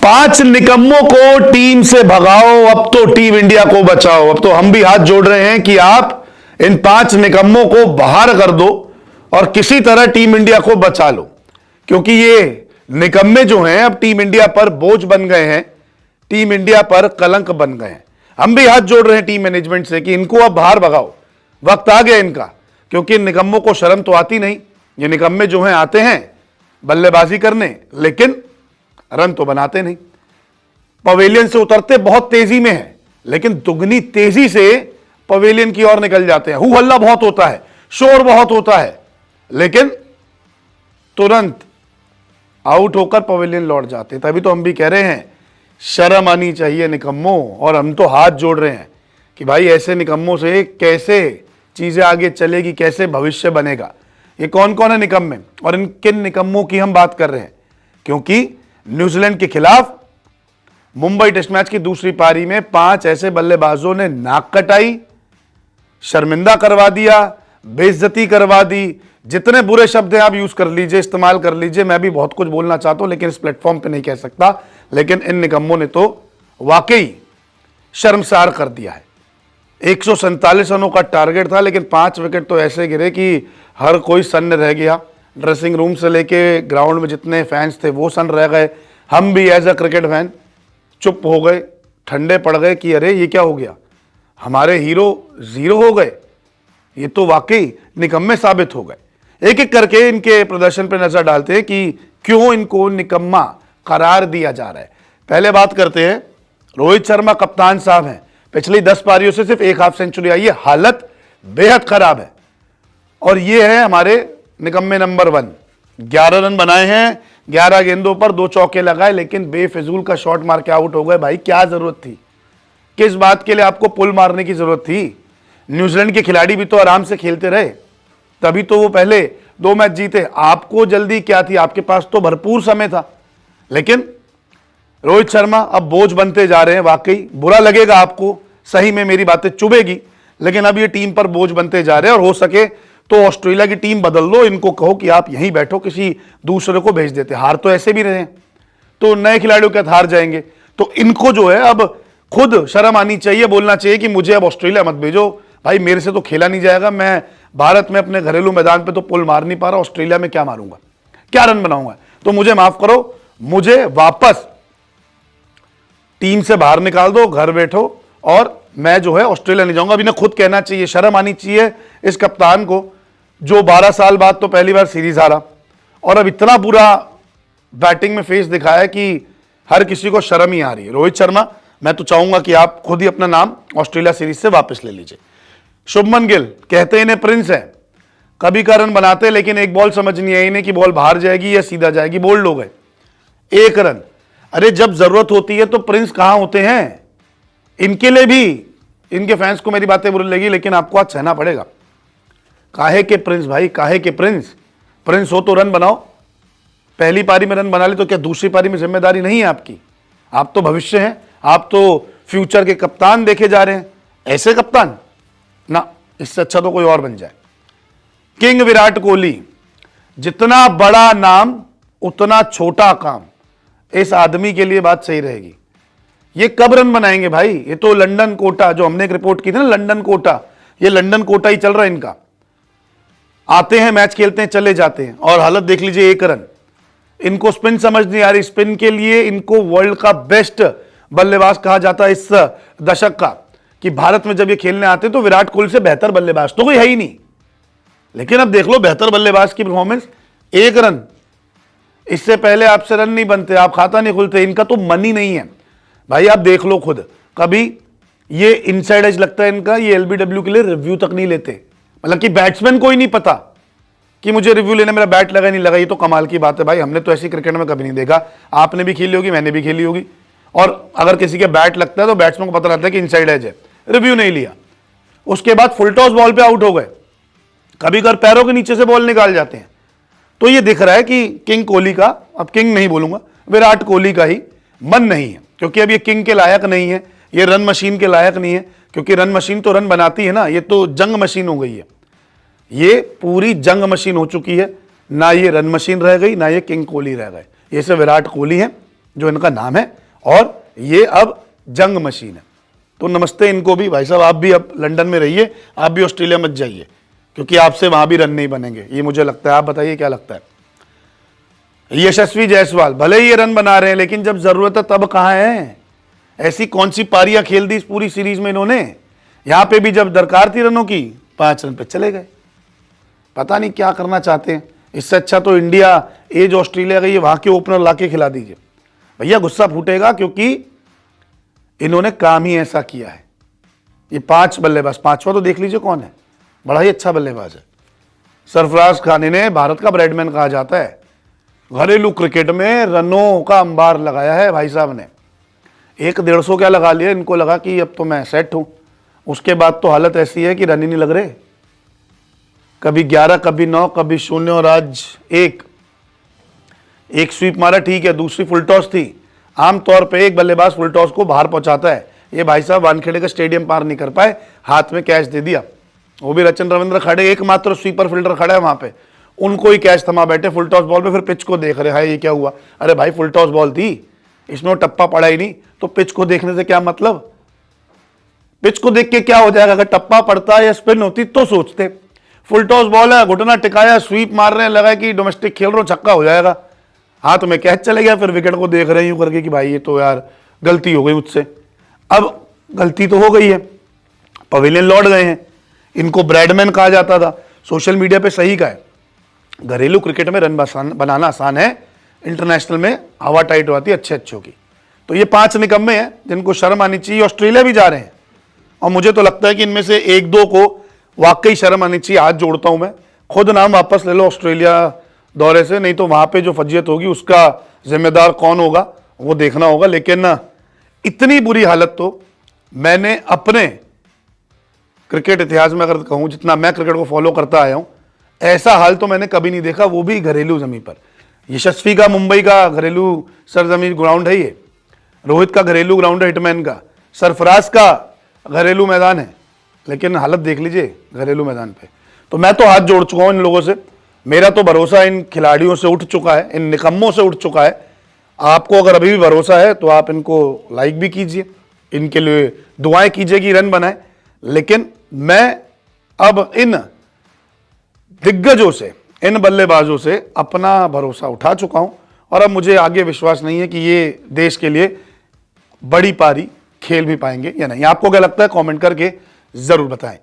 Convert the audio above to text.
5 निकम्मों को टीम से भगाओ, अब तो टीम इंडिया को बचाओ। अब तो हम भी हाथ जोड़ रहे हैं कि आप इन 5 निकम्मों को बाहर कर दो और किसी तरह टीम इंडिया को बचा लो, क्योंकि ये निकम्मे जो हैं अब टीम इंडिया पर बोझ बन गए हैं, टीम इंडिया पर कलंक बन गए हैं। हम भी हाथ जोड़ रहे हैं टीम मैनेजमेंट से कि इनको अब बाहर भगाओ, वक्त आ गया इनका, क्योंकि इन निकम्मों को शर्म तो आती नहीं। ये निकम्मे जो हैं आते हैं बल्लेबाजी करने, लेकिन रन तो बनाते नहीं। पवेलियन से उतरते बहुत तेजी में है, लेकिन दुगनी तेजी से पवेलियन की ओर निकल जाते हैं। हू हल्ला बहुत होता है, शोर बहुत होता है, लेकिन तुरंत आउट होकर पवेलियन लौट जाते। तभी तो हम भी कह रहे हैं शर्म आनी चाहिए निकम्मों, और हम तो हाथ जोड़ रहे हैं कि भाई ऐसे निकम्मों से कैसे चीजें आगे चलेगी, कैसे भविष्य बनेगा। ये कौन कौन है निकम्मे और इन किन निकम्मों की हम बात कर रहे हैं, क्योंकि न्यूजीलैंड के खिलाफ मुंबई टेस्ट मैच की दूसरी पारी में 5 ऐसे बल्लेबाजों ने नाक कटाई, शर्मिंदा करवा दिया, बेइज्जती करवा दी। जितने बुरे शब्द हैं आप यूज कर लीजिए, इस्तेमाल कर लीजिए। मैं भी बहुत कुछ बोलना चाहता हूं, लेकिन इस प्लेटफॉर्म पे नहीं कह सकता। लेकिन इन निकम्मों ने तो वाकई शर्मसार कर दिया है। 147 रनों का टारगेट था, लेकिन 5 विकेट तो ऐसे गिरे कि हर कोई सन्न रह गया। ड्रेसिंग रूम से लेके ग्राउंड में जितने फैंस थे वो सन्न रह गए। हम भी एज अ क्रिकेट फैन चुप हो गए, ठंडे पड़ गए कि अरे ये क्या हो गया, हमारे हीरो 0 हो गए। ये तो वाकई निकम्मे साबित हो गए। एक एक करके इनके प्रदर्शन पर नजर डालते हैं कि क्यों इनको निकम्मा करार दिया जा रहा है। पहले बात करते हैं, रोहित शर्मा कप्तान साहब हैं, पिछली 10 पारियों से सिर्फ 1 हाफ सेंचुरी आई है, हालत बेहद खराब है। और ये है हमारे निकम्मे नंबर 1। 11 रन बनाए हैं, 11 गेंदों पर 2 चौके लगाए, लेकिन बेफिजूल का शॉट मार के आउट हो गए। भाई क्या जरूरत थी, किस बात के लिए आपको पुल मारने की जरूरत थी? न्यूजीलैंड के खिलाड़ी भी तो आराम से खेलते रहे, तभी तो वो पहले 2 मैच जीते। आपको जल्दी क्या थी, आपके पास तो भरपूर समय था। लेकिन रोहित शर्मा अब बोझ बनते जा रहे हैं। वाकई बुरा लगेगा आपको, सही में मेरी बातें चुभेगी, लेकिन अब ये टीम पर बोझ बनते जा रहे हैं। और हो सके तो ऑस्ट्रेलिया की टीम बदल दो, इनको कहो कि आप यहीं बैठो, किसी दूसरे को भेज देते। हार तो ऐसे भी रहे हैं, तो नए खिलाड़ियों के साथ हार जाएंगे। तो इनको जो है अब खुद शर्म आनी चाहिए, बोलना चाहिए कि मुझे अब ऑस्ट्रेलिया मत भेजो भाई, मेरे से तो खेला नहीं जाएगा। मैं भारत में अपने घरेलू मैदान पे तो पुल मार नहीं पा रहा, ऑस्ट्रेलिया में क्या मारूंगा, क्या रन बनाऊंगा। तो मुझे माफ करो, मुझे वापस टीम से बाहर निकाल दो, घर बैठो, और मैं जो है ऑस्ट्रेलिया नहीं जाऊंगा। अभी ना खुद कहना चाहिए, शर्म आनी चाहिए इस कप्तान को, जो 12 साल बाद तो पहली बार सीरीज हारा और अब इतना बुरा बैटिंग में फेस दिखाया है कि हर किसी को शर्म ही आ रही है। रोहित शर्मा, मैं तो चाहूंगा कि आप खुद ही अपना नाम ऑस्ट्रेलिया सीरीज से वापस ले लीजिए। शुभमन गिल, कहते इन्हें प्रिंस है, कभी का रन बनाते, लेकिन एक बॉल समझ नहीं आई इन्हें कि बॉल बाहर जाएगी या सीधा जाएगी। बोल्ड हो गए, 1 रन। अरे जब जरूरत होती है तो प्रिंस कहां होते हैं? इनके लिए भी, इनके फैंस को मेरी बातें बुरी लगी, लेकिन आपको आज सहना पड़ेगा। काहे के प्रिंस भाई, काहे के प्रिंस? प्रिंस हो तो रन बनाओ। पहली पारी में रन बना ले तो क्या दूसरी पारी में जिम्मेदारी नहीं है आपकी? आप तो भविष्य हैं, आप तो फ्यूचर के कप्तान देखे जा रहे हैं। ऐसे कप्तान ना, इससे अच्छा तो कोई और बन जाए। किंग विराट कोहली, जितना बड़ा नाम उतना छोटा काम। इस आदमी के लिए बात सही रहेगी। ये कब रन बनाएंगे भाई? ये तो लंदन कोटा, जो हमने एक रिपोर्ट की थी ना, लंदन कोटा, ये लंदन कोटा ही चल रहा है इनका। आते हैं, मैच खेलते हैं, चले जाते हैं, और हालत देख लीजिए, 1 रन। इनको स्पिन समझ नहीं आ रही। स्पिन के लिए इनको वर्ल्ड का बेस्ट बल्लेबाज कहा जाता है इस दशक का, कि भारत में जब ये खेलने आते तो विराट कोहली से बेहतर बल्लेबाज तो कोई है ही नहीं। लेकिन अब देख लो बेहतर बल्लेबाज की परफॉर्मेंस, 1 रन। इससे पहले आपसे रन नहीं बनते, आप खाता नहीं खुलते, इनका तो मन ही नहीं है भाई। आप देख लो खुद, कभी ये इनसाइड एज लगता है इनका, ये एलबीडब्ल्यू के लिए रिव्यू तक नहीं लेते। मतलब कि बैट्समैन को ही नहीं पता कि मुझे रिव्यू लेने, मेरा बैट लगा नहीं लगा। ये तो कमाल की बात है भाई, हमने तो ऐसी क्रिकेट में कभी नहीं देखा। आपने भी खेली होगी, मैंने भी खेली होगी। और अगर किसी के बैट लगता है तो बैट्समैन को पता रहता है कि इनसाइड एज है, रिव्यू नहीं लिया। उसके बाद फुल टॉस बॉल पे आउट हो गए, कभी कभी पैरों के नीचे से बॉल निकाल जाते हैं। तो ये दिख रहा है कि किंग कोहली का, अब किंग नहीं बोलूंगा, विराट कोहली का ही मन नहीं है, क्योंकि अब ये किंग के लायक नहीं है, ये रन मशीन के लायक नहीं है। क्योंकि रन मशीन तो रन बनाती है ना, ये तो जंग मशीन हो गई है। ये पूरी जंग मशीन हो चुकी है, ना ये रन मशीन रह गई, ना ये किंग कोहली रह गए। ये सब विराट कोहली हैं, जो इनका नाम है, और ये अब जंग मशीन है। तो नमस्ते इनको भी। भाई साहब, आप भी अब लंदन में रहिए, आप भी ऑस्ट्रेलिया मत जाइए, क्योंकि आपसे वहां भी रन नहीं बनेंगे, ये मुझे लगता है। आप बताइए क्या लगता है? यशस्वी जायसवाल, भले ही ये रन बना रहे हैं, लेकिन जब जरूरत है तब कहां है? ऐसी कौन सी पारियां खेल दी इस पूरी सीरीज में इन्होंने? यहां पे भी जब दरकार थी रनों की, 5 रन पे चले गए। पता नहीं क्या करना चाहते हैं। इससे अच्छा तो इंडिया एज ऑस्ट्रेलिया गई है, वहां के ओपनर लाके खिला दीजिए। भैया गुस्सा फूटेगा, क्योंकि इन्होंने काम ही ऐसा किया है। ये 5 बल्लेबाज, 5वां तो देख लीजिए कौन है, बड़ा ही अच्छा बल्लेबाज है। सरफराज खान, इन्हें भारत का ब्रैडमैन कहा जाता है। घरेलू क्रिकेट में रनों का अंबार लगाया है भाई साहब ने। 150 क्या लगा लिया, इनको लगा कि अब तो मैं सेट हूं। उसके बाद तो हालत ऐसी है कि रन ही नहीं लग रहे। कभी 11, कभी 9, कभी 0, और आज एक स्वीप मारा, ठीक है, दूसरी फुल टॉस थी। आमतौर पे एक बल्लेबाज फुल टॉस को बाहर पहुंचाता है। ये भाई साहब वानखेड़े का स्टेडियम पार नहीं कर पाए, हाथ में कैच दे दिया। वो भी रचन रविंद्र खड़े, एकमात्र स्वीपर फील्डर खड़ा है वहां पे, उनको ही कैच थमा बैठे फुल टॉस बॉल पे। फिर पिच को देख रहे हैं, ये क्या हुआ? अरे भाई फुल टॉस बॉल थी, इसमें टप्पा पड़ा ही नहीं, तो पिच को देखने से क्या मतलब? पिच को देख के क्या हो जाएगा? अगर टप्पा पड़ता या स्पिन होती तो सोचते। फुल टॉस बॉल है, घुटना टिकाया, स्वीप मार रहे हैं, लगा कि डोमेस्टिक खेल रहे हो, छक्का हो जाएगा, हाथ में कैच चले गया। फिर विकेट को देख रहे हैं यूं करके कि भाई ये तो यार गलती हो गई मुझसे। अब गलती तो हो गई है, पवेलियन लौट गए हैं। इनको ब्रैडमैन कहा जाता था, सोशल मीडिया पे सही का है। घरेलू क्रिकेट में रन बनाना आसान है, इंटरनेशनल में हवा टाइट होती है अच्छे अच्छों की। तो ये 5 निकम्मे हैं जिनको शर्म आनी चाहिए। ऑस्ट्रेलिया भी जा रहे हैं, और मुझे तो लगता है कि इनमें से 1-2 को वाकई शर्म आनी चाहिए। हाथ जोड़ता हूं मैं, खुद नाम वापस ले लो ऑस्ट्रेलिया दौरे से, नहीं तो वहां पे जो फजीयत होगी उसका जिम्मेदार कौन होगा वो देखना होगा। लेकिन इतनी बुरी हालत तो मैंने अपने क्रिकेट इतिहास में अगर कहूं, जितना मैं क्रिकेट को फॉलो करता आया हूं, ऐसा हाल तो मैंने कभी नहीं देखा, वो भी घरेलू जमीन पर। यशस्वी का मुंबई का घरेलू सरजमीन ग्राउंड है, ये रोहित का घरेलू ग्राउंड है, हिटमैन का, सरफराज का घरेलू मैदान है, लेकिन हालत देख लीजिए घरेलू मैदान पे। तो मैं तो हाथ जोड़ चुका हूं इन लोगों से। मेरा तो भरोसा इन खिलाड़ियों से उठ चुका है, इन निकम्मों से उठ चुका है। आपको अगर अभी भी भरोसा है तो आप इनको लाइक भी कीजिए, इनके लिए दुआएं कीजिए कि रन बनाए। लेकिन मैं अब इन दिग्गजों से, इन बल्लेबाजों से अपना भरोसा उठा चुका हूं, और अब मुझे आगे विश्वास नहीं है कि ये देश के लिए बड़ी पारी खेल भी पाएंगे या नहीं। आपको क्या लगता है? कमेंट करके जरूर बताएं।